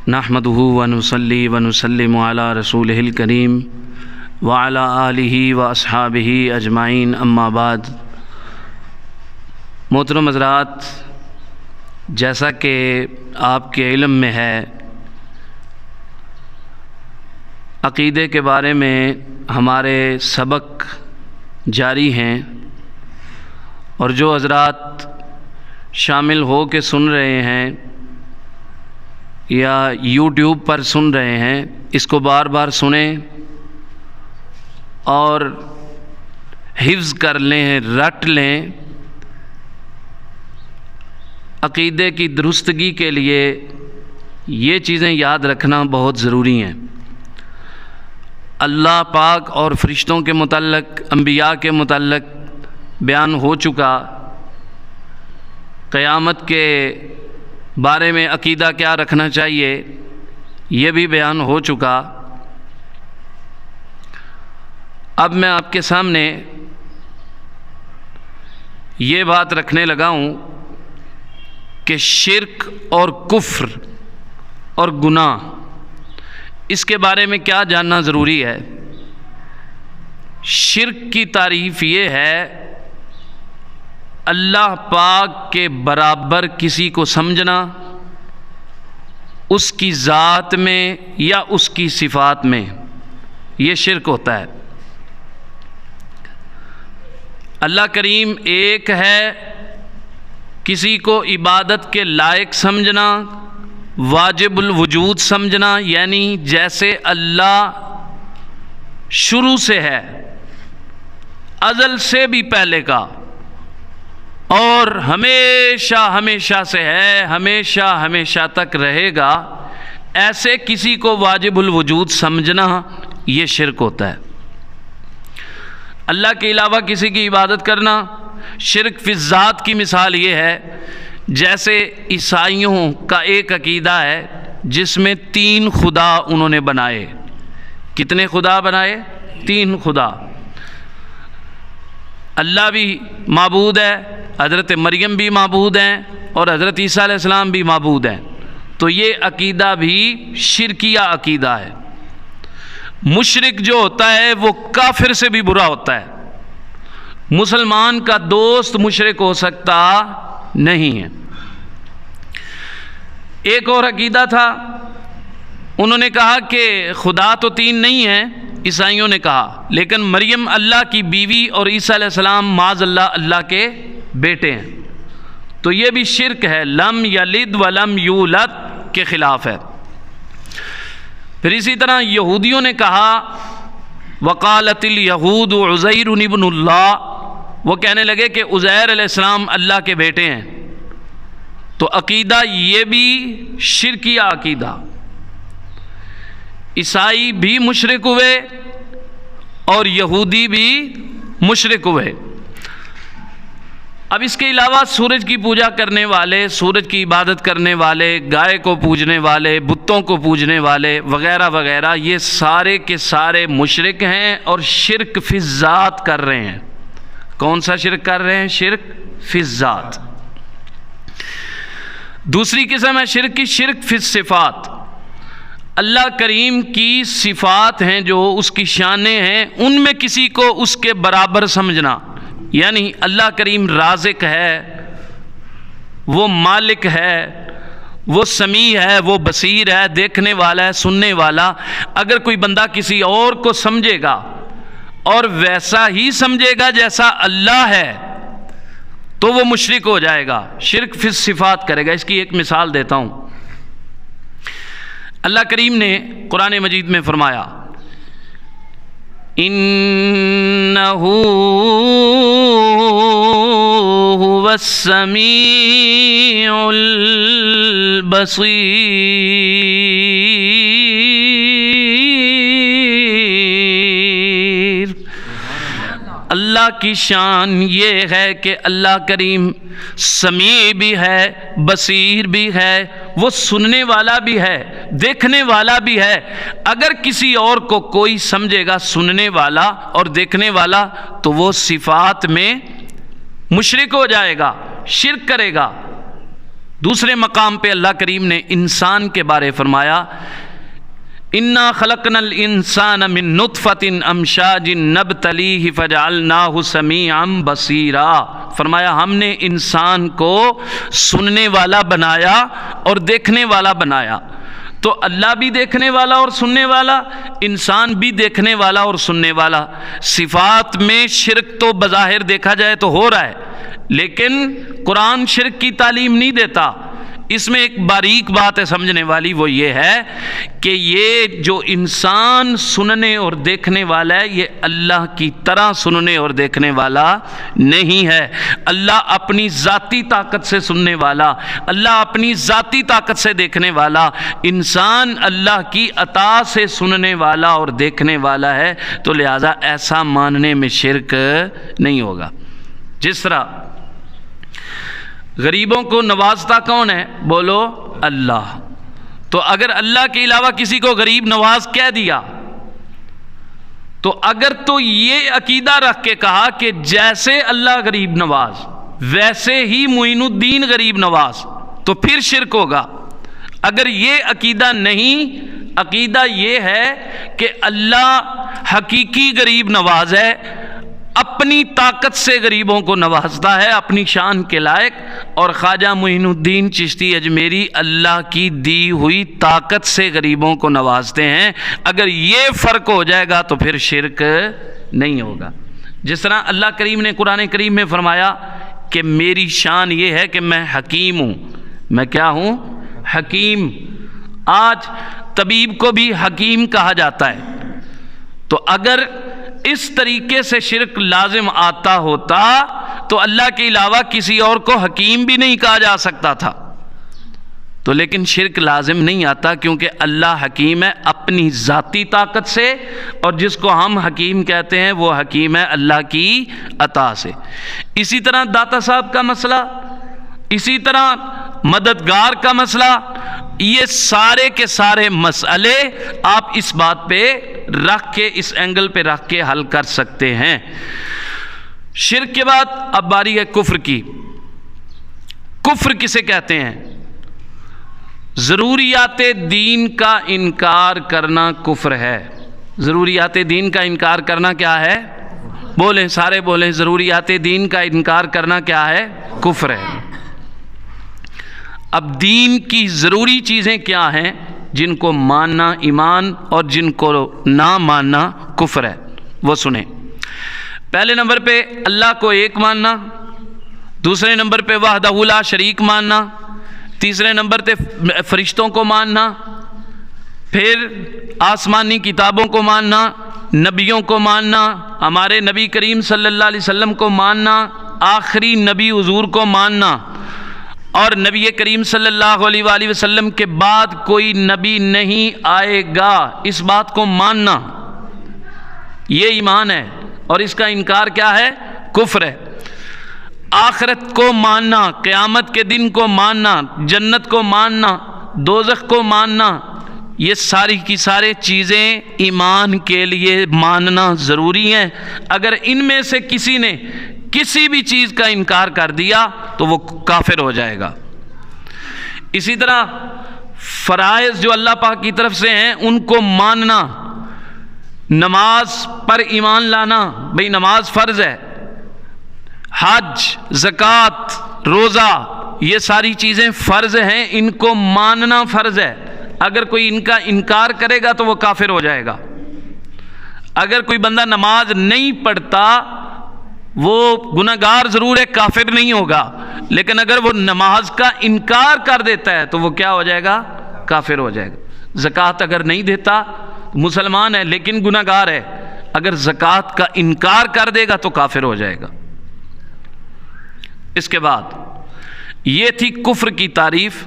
نحمده ونصلي ونسلم على رسوله الكريم وعلى آلہ واصحابہ اجمعین اما بعد۔ محترم حضرات، جیسا کہ آپ کے علم میں ہے، عقیدے کے بارے میں ہمارے سبق جاری ہیں، اور جو حضرات شامل ہو کے سن رہے ہیں یا یوٹیوب پر سن رہے ہیں، اس کو بار بار سنیں اور حفظ کر لیں، رٹ لیں۔ عقیدے کی درستگی کے لیے یہ چیزیں یاد رکھنا بہت ضروری ہیں۔ اللہ پاک اور فرشتوں کے متعلق، انبیاء کے متعلق بیان ہو چکا، قیامت کے بارے میں عقیدہ کیا رکھنا چاہیے یہ بھی بیان ہو چکا۔ اب میں آپ کے سامنے یہ بات رکھنے لگا ہوں کہ شرک اور کفر اور گناہ، اس کے بارے میں کیا جاننا ضروری ہے۔ شرک کی تعریف یہ ہے اللہ پاک کے برابر کسی کو سمجھنا، اس کی ذات میں یا اس کی صفات میں، یہ شرک ہوتا ہے۔ اللہ کریم ایک ہے، کسی کو عبادت کے لائق سمجھنا، واجب الوجود سمجھنا، یعنی جیسے اللہ شروع سے ہے، ازل سے بھی پہلے کا، اور ہمیشہ ہمیشہ سے ہے، ہمیشہ ہمیشہ تک رہے گا، ایسے کسی کو واجب الوجود سمجھنا یہ شرک ہوتا ہے۔ اللہ کے علاوہ کسی کی عبادت کرنا شرک فی الذات کی مثال یہ ہے، جیسے عیسائیوں کا ایک عقیدہ ہے جس میں 3 خدا انہوں نے بنائے۔ کتنے خدا بنائے؟ 3 خدا۔ اللہ بھی معبود ہے، حضرت مریم بھی معبود ہیں، اور حضرت عیسیٰ علیہ السلام بھی معبود ہیں۔ تو یہ عقیدہ بھی شرکیہ عقیدہ ہے۔ مشرک جو ہوتا ہے وہ کافر سے بھی برا ہوتا ہے، مسلمان کا دوست مشرک ہو سکتا نہیں ہے۔ ایک اور عقیدہ تھا، انہوں نے کہا کہ خدا تو 3 نہیں ہیں، عیسائیوں نے کہا، لیکن مریم اللہ کی بیوی اور عیسیٰ علیہ السلام معاذ اللہ اللہ کے بیٹے ہیں۔ تو یہ بھی شرک ہے، لم یلد ولم یولد کے خلاف ہے۔ پھر اسی طرح یہودیوں نے کہا وقالت الیہود عزیر ابن اللہ، وہ کہنے لگے کہ عزیر علیہ السلام اللہ کے بیٹے ہیں۔ تو عقیدہ یہ بھی شرکیہ عقیدہ۔ عیسائی بھی مشرک ہوئے اور یہودی بھی مشرک ہوئے۔ اب اس کے علاوہ سورج کی پوجا کرنے والے، سورج کی عبادت کرنے والے، گائے کو پوجنے والے، بتوں کو پوجنے والے وغیرہ وغیرہ، یہ سارے کے سارے مشرک ہیں اور شرک فی الذات کر رہے ہیں۔ کون سا شرک کر رہے ہیں؟ شرک فی الذات۔ دوسری قسم ہے شرک کی، شرک فی الصفات۔ اللہ کریم کی صفات ہیں جو اس کی شانیں ہیں، ان میں کسی کو اس کے برابر سمجھنا، یعنی اللہ کریم رازق ہے، وہ مالک ہے، وہ سمیع ہے، وہ بصیر ہے، دیکھنے والا ہے، سننے والا۔ اگر کوئی بندہ کسی اور کو سمجھے گا اور ویسا ہی سمجھے گا جیسا اللہ ہے تو وہ مشرک ہو جائے گا، شرک فی الصفات کرے گا۔ اس کی ایک مثال دیتا ہوں۔ اللہ کریم نے قرآن مجید میں فرمایا اِنَّهُ هُوَ السَّمِيعُ البصیر۔ اللہ کی شان یہ ہے کہ اللہ کریم سمیع بھی ہے، بصیر بھی ہے، وہ سننے والا بھی ہے، دیکھنے والا بھی ہے۔ اگر کسی اور کو کوئی سمجھے گا سننے والا اور دیکھنے والا تو وہ صفات میں مشرک ہو جائے گا، شرک کرے گا۔ دوسرے مقام پہ اللہ کریم نے انسان کے بارے فرمایا انا خلقنا الانسان من نطفۃ امشاج نبتلیہ فجعلناہ سمیعا بصیرا، فرمایا ہم نے انسان کو سننے والا بنایا اور دیکھنے والا بنایا۔ تو اللہ بھی دیکھنے والا اور سننے والا، انسان بھی دیکھنے والا اور سننے والا۔ صفات میں شرک تو بظاہر دیکھا جائے تو ہو رہا ہے، لیکن قرآن شرک کی تعلیم نہیں دیتا۔ اس میں ایک باریک بات ہے سمجھنے والی، وہ یہ ہے کہ یہ جو انسان سننے اور دیکھنے والا ہے یہ اللہ کی طرح سننے اور دیکھنے والا نہیں ہے۔ اللہ اپنی ذاتی طاقت سے سننے والا، اللہ اپنی ذاتی طاقت سے دیکھنے والا، انسان اللہ کی عطا سے سننے والا اور دیکھنے والا ہے، تو لہذا ایسا ماننے میں شرک نہیں ہوگا۔ جس طرح غریبوں کو نوازتا کون ہے؟ بولو اللہ۔ تو اگر اللہ کے علاوہ کسی کو غریب نواز کہہ دیا تو اگر تو یہ عقیدہ رکھ کے کہا کہ جیسے اللہ غریب نواز ویسے ہی معین الدین غریب نواز، تو پھر شرک ہوگا۔ اگر یہ عقیدہ نہیں، عقیدہ یہ ہے کہ اللہ حقیقی غریب نواز ہے، اپنی طاقت سے غریبوں کو نوازتا ہے اپنی شان کے لائق، اور خواجہ معین الدین چشتی اجمیری اللہ کی دی ہوئی طاقت سے غریبوں کو نوازتے ہیں، اگر یہ فرق ہو جائے گا تو پھر شرک نہیں ہوگا۔ جس طرح اللہ کریم نے قرآن کریم میں فرمایا کہ میری شان یہ ہے کہ میں حکیم ہوں۔ میں کیا ہوں؟ حکیم۔ آج طبیب کو بھی حکیم کہا جاتا ہے، تو اگر اس طریقے سے شرک لازم آتا ہوتا تو اللہ کے علاوہ کسی اور کو حکیم بھی نہیں کہا جا سکتا تھا۔ تو لیکن شرک لازم نہیں آتا کیونکہ اللہ حکیم ہے اپنی ذاتی طاقت سے، اور جس کو ہم حکیم کہتے ہیں وہ حکیم ہے اللہ کی عطا سے۔ اسی طرح داتا صاحب کا مسئلہ، اسی طرح مددگار کا مسئلہ، یہ سارے کے سارے مسئلے آپ اس بات پہ رکھ کے، اس اینگل پہ رکھ کے حل کر سکتے ہیں۔ شرک کے بعد اب باری ہے کفر کی۔ کفر کسے کہتے ہیں؟ ضروریات دین کا انکار کرنا کفر ہے۔ ضروریات دین کا انکار کرنا کیا ہے؟ بولیں، سارے بولیں، ضروریات دین کا انکار کرنا کیا ہے؟ کفر ہے۔ اب دین کی ضروری چیزیں کیا ہیں جن کو ماننا ایمان اور جن کو نہ ماننا کفر ہے، وہ سنیں۔ پہلے نمبر پہ اللہ کو ایک ماننا، دوسرے نمبر پہ وحدہ لا شریک ماننا، تیسرے نمبر پہ فرشتوں کو ماننا، پھر آسمانی کتابوں کو ماننا، نبیوں کو ماننا، ہمارے نبی کریم صلی اللہ علیہ وسلم کو ماننا، آخری نبی حضور کو ماننا، اور نبی کریم صلی اللہ علیہ وآلہ وسلم کے بعد کوئی نبی نہیں آئے گا، اس بات کو ماننا، یہ ایمان ہے، اور اس کا انکار کیا ہے؟ کفر ہے۔ آخرت کو ماننا، قیامت کے دن کو ماننا، جنت کو ماننا، دوزخ کو ماننا، یہ ساری کی سارے چیزیں ایمان کے لیے ماننا ضروری ہیں۔ اگر ان میں سے کسی نے کسی بھی چیز کا انکار کر دیا تو وہ کافر ہو جائے گا۔ اسی طرح فرائض جو اللہ پاک کی طرف سے ہیں ان کو ماننا، نماز پر ایمان لانا، بھئی نماز فرض ہے، حج، زکوٰۃ، روزہ، یہ ساری چیزیں فرض ہیں، ان کو ماننا فرض ہے۔ اگر کوئی ان کا انکار کرے گا تو وہ کافر ہو جائے گا۔ اگر کوئی بندہ نماز نہیں پڑھتا وہ گناہگار ضرور ہے، کافر نہیں ہوگا، لیکن اگر وہ نماز کا انکار کر دیتا ہے تو وہ کیا ہو جائے گا؟ کافر ہو جائے گا۔ زکوٰۃ اگر نہیں دیتا، مسلمان ہے لیکن گناہگار ہے، اگر زکوٰۃ کا انکار کر دے گا تو کافر ہو جائے گا۔ اس کے بعد یہ تھی کفر کی تعریف۔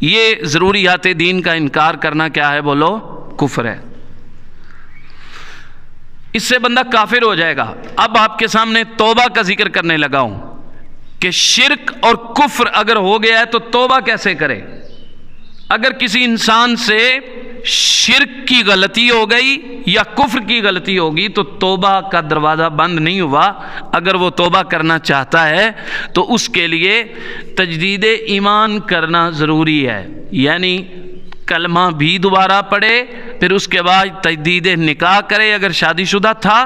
یہ ضروریات دین کا انکار کرنا کیا ہے؟ بولو، کفر ہے۔ اس سے بندہ کافر ہو جائے گا۔ اب آپ کے سامنے توبہ کا ذکر کرنے لگا ہوں کہ شرک اور کفر اگر ہو گیا ہے تو توبہ کیسے کرے؟ اگر کسی انسان سے شرک کی غلطی ہو گئی یا کفر کی غلطی ہوگی تو توبہ کا دروازہ بند نہیں ہوا. اگر وہ توبہ کرنا چاہتا ہے تو اس کے لیے تجدید ایمان کرنا ضروری ہے، یعنی کلمہ بھی دوبارہ پڑھے، پھر اس کے بعد تجدید نکاح کرے. اگر شادی شدہ تھا،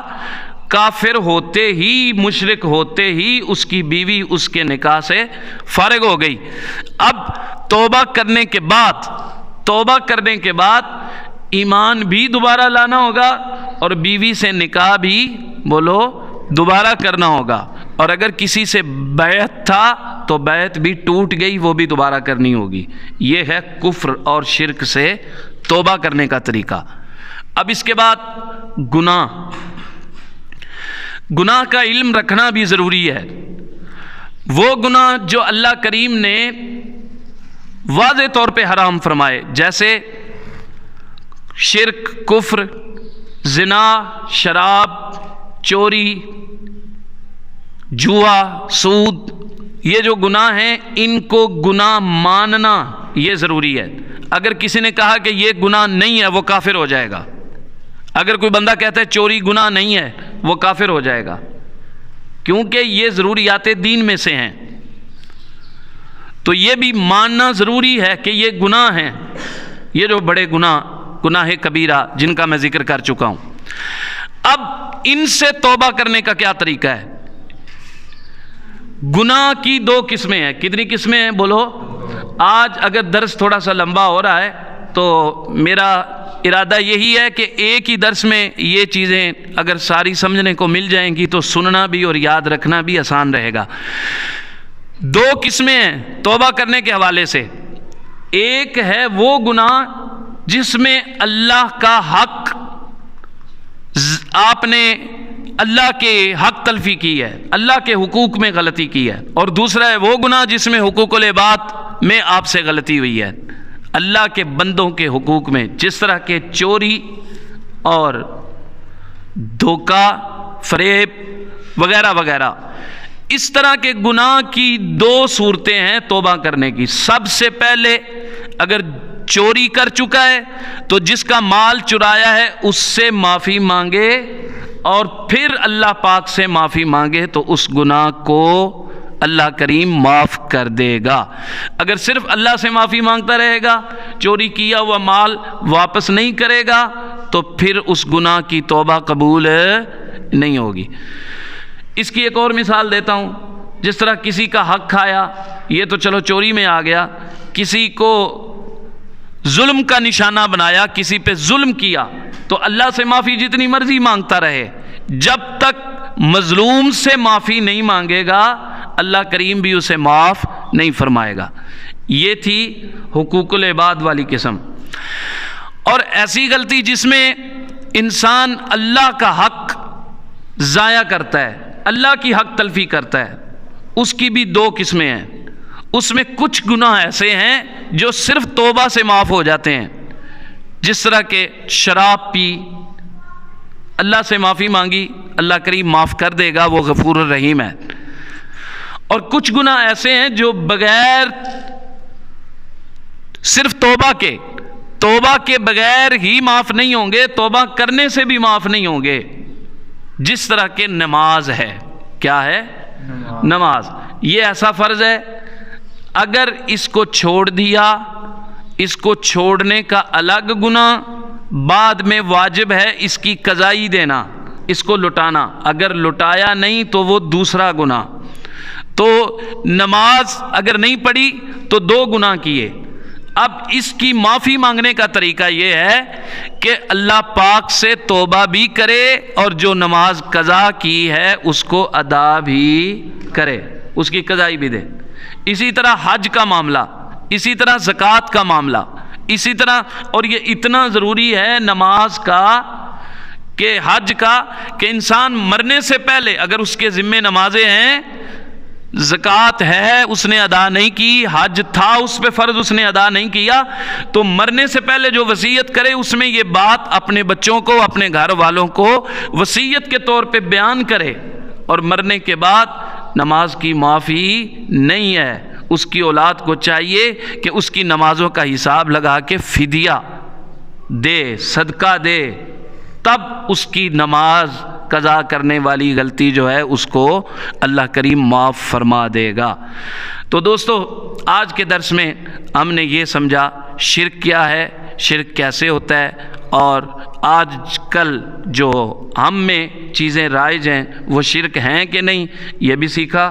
کافر ہوتے ہی، مشرک ہوتے ہی اس کی بیوی اس کے نکاح سے فارغ ہو گئی. اب توبہ کرنے کے بعد ایمان بھی دوبارہ لانا ہوگا اور بیوی سے نکاح بھی بولو دوبارہ کرنا ہوگا. اور اگر کسی سے بیعت تھا تو بیعت بھی ٹوٹ گئی، وہ بھی دوبارہ کرنی ہوگی. یہ ہے کفر اور شرک سے توبہ کرنے کا طریقہ. اب اس کے بعد گناہ کا علم رکھنا بھی ضروری ہے. وہ گناہ جو اللہ کریم نے واضح طور پہ حرام فرمائے، جیسے شرک، کفر، زنا، شراب، چوری، جوا، سود، یہ جو گناہ ہیں ان کو گناہ ماننا یہ ضروری ہے. اگر کسی نے کہا کہ یہ گناہ نہیں ہے وہ کافر ہو جائے گا. اگر کوئی بندہ کہتا ہے چوری گناہ نہیں ہے وہ کافر ہو جائے گا، کیونکہ یہ ضروریات دین میں سے ہیں. تو یہ بھی ماننا ضروری ہے کہ یہ گناہ ہیں، یہ جو بڑے گناہ کبیرہ جن کا میں ذکر کر چکا ہوں. اب ان سے توبہ کرنے کا کیا طریقہ ہے؟ گناہ کی دو قسمیں ہیں. کتنی قسمیں ہیں بولو؟ آج اگر درس تھوڑا سا لمبا ہو رہا ہے تو میرا ارادہ یہی ہے کہ ایک ہی درس میں یہ چیزیں اگر ساری سمجھنے کو مل جائیں گی تو سننا بھی اور یاد رکھنا بھی آسان رہے گا. دو قسمیں ہیں توبہ کرنے کے حوالے سے. ایک ہے وہ گناہ جس میں اللہ کا حق، آپ نے اللہ کے حق تلفی کی ہے، اللہ کے حقوق میں غلطی کی ہے. اور دوسرا ہے وہ گناہ جس میں حقوق العباد میں آپ سے غلطی ہوئی ہے، اللہ کے بندوں کے حقوق میں، جس طرح کے چوری اور دھوکہ، فریب وغیرہ وغیرہ. اس طرح کے گناہ کی دو صورتیں ہیں توبہ کرنے کی. سب سے پہلے اگر چوری کر چکا ہے تو جس کا مال چرایا ہے اس سے معافی مانگے اور پھر اللہ پاک سے معافی مانگے تو اس گناہ کو اللہ کریم معاف کر دے گا. اگر صرف اللہ سے معافی مانگتا رہے گا، چوری کیا ہوا مال واپس نہیں کرے گا تو پھر اس گناہ کی توبہ قبول نہیں ہوگی. اس کی ایک اور مثال دیتا ہوں. جس طرح کسی کا حق کھایا، یہ تو چلو چوری میں آ گیا. کسی کو ظلم کا نشانہ بنایا، کسی پہ ظلم کیا تو اللہ سے معافی جتنی مرضی مانگتا رہے، جب تک مظلوم سے معافی نہیں مانگے گا اللہ کریم بھی اسے معاف نہیں فرمائے گا. یہ تھی حقوق العباد والی قسم. اور ایسی غلطی جس میں انسان اللہ کا حق ضائع کرتا ہے، اللہ کی حق تلفی کرتا ہے، اس کی بھی دو قسمیں ہیں. اس میں کچھ گناہ ایسے ہیں جو صرف توبہ سے معاف ہو جاتے ہیں، جس طرح کہ شراب پی، اللہ سے معافی مانگی، اللہ کریم معاف کر دے گا، وہ غفور الرحیم ہے. اور کچھ گناہ ایسے ہیں جو بغیر صرف توبہ کے بغیر ہی معاف نہیں ہوں گے، توبہ کرنے سے بھی معاف نہیں ہوں گے. جس طرح کہ نماز ہے. کیا ہے؟ نماز. یہ ایسا فرض ہے اگر اس کو چھوڑ دیا، اس کو چھوڑنے کا الگ گناہ، بعد میں واجب ہے اس کی قضائی دینا، اس کو لٹانا. اگر لٹایا نہیں تو وہ دوسرا گناہ. تو نماز اگر نہیں پڑھی تو دو گناہ کیے. اب اس کی معافی مانگنے کا طریقہ یہ ہے کہ اللہ پاک سے توبہ بھی کرے اور جو نماز قضا کی ہے اس کو ادا بھی کرے، اس کی قضائی بھی دے. اسی طرح حج کا معاملہ، اسی طرح زکوٰۃ کا معاملہ، اسی طرح. اور یہ اتنا ضروری ہے نماز کا کہ حج کا کہ انسان مرنے سے پہلے اگر اس کے ذمے نمازیں ہیں، زکوٰۃ ہے اس نے ادا نہیں کی، حج تھا اس پہ فرض اس نے ادا نہیں کیا، تو مرنے سے پہلے جو وصیت کرے اس میں یہ بات اپنے بچوں کو، اپنے گھر والوں کو وصیت کے طور پہ بیان کرے. اور مرنے کے بعد نماز کی معافی نہیں ہے، اس کی اولاد کو چاہیے کہ اس کی نمازوں کا حساب لگا کے فدیہ دے، صدقہ دے، تب اس کی نماز قضا کرنے والی غلطی جو ہے اس کو اللہ کریم معاف فرما دے گا۔ تو دوستو، آج کے درس میں ہم نے یہ سمجھا شرک کیا ہے، شرک کیسے ہوتا ہے، اور آج کل جو ہم میں چیزیں رائج ہیں وہ شرک ہیں کہ نہیں یہ بھی سیکھا۔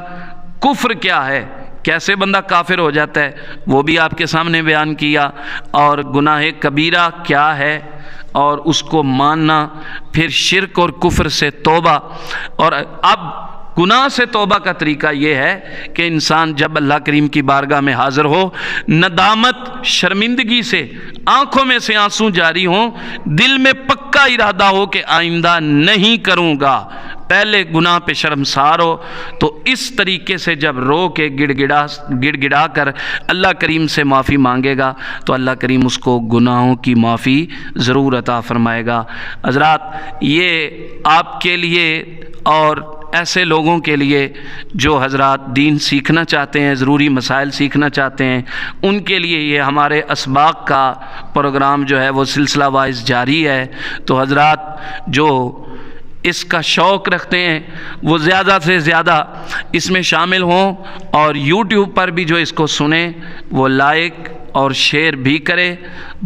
کفر کیا ہے، کیسے بندہ کافر ہو جاتا ہے، وہ بھی آپ کے سامنے بیان کیا، اور گناہ کبیرہ کیا ہے اور اس کو ماننا، پھر شرک اور کفر سے توبہ۔ اور اب گناہ سے توبہ کا طریقہ یہ ہے کہ انسان جب اللہ کریم کی بارگاہ میں حاضر ہو، ندامت شرمندگی سے آنکھوں میں سے آنسو جاری ہوں، دل میں پکا ارادہ ہو کہ آئندہ نہیں کروں گا، پہلے گناہ پہ شرمسار ہو، تو اس طریقے سے جب رو کے گڑ گڑا کر اللہ کریم سے معافی مانگے گا تو اللہ کریم اس کو گناہوں کی معافی ضرور عطا فرمائے گا۔ حضرات، یہ آپ کے لیے اور ایسے لوگوں کے لیے جو حضرات دین سیکھنا چاہتے ہیں، ضروری مسائل سیکھنا چاہتے ہیں، ان کے لیے یہ ہمارے اسباق کا پروگرام جو ہے وہ سلسلہ وائز جاری ہے۔ تو حضرات جو اس کا شوق رکھتے ہیں وہ زیادہ سے زیادہ اس میں شامل ہوں، اور یوٹیوب پر بھی جو اس کو سنیں وہ لائک اور شیئر بھی کرے،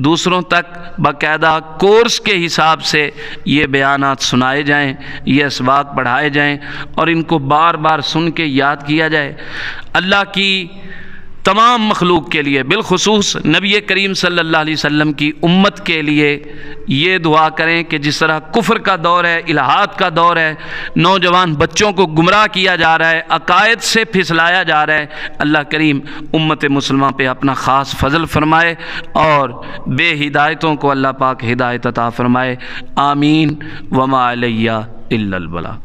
دوسروں تک باقاعدہ کورس کے حساب سے یہ بیانات سنائے جائیں، یہ اسباق پڑھائے جائیں، اور ان کو بار بار سن کے یاد کیا جائے۔ اللہ کی تمام مخلوق کے لیے، بالخصوص نبی کریم صلی اللہ علیہ وسلم کی امت کے لیے یہ دعا کریں کہ جس طرح کفر کا دور ہے، الہات کا دور ہے، نوجوان بچوں کو گمراہ کیا جا رہا ہے، عقائد سے پھسلایا جا رہا ہے، اللہ کریم امت مسلمہ پہ اپنا خاص فضل فرمائے اور بے ہدایتوں کو اللہ پاک ہدایت عطا فرمائے۔ آمین۔ وما علیہ الا البلاغ۔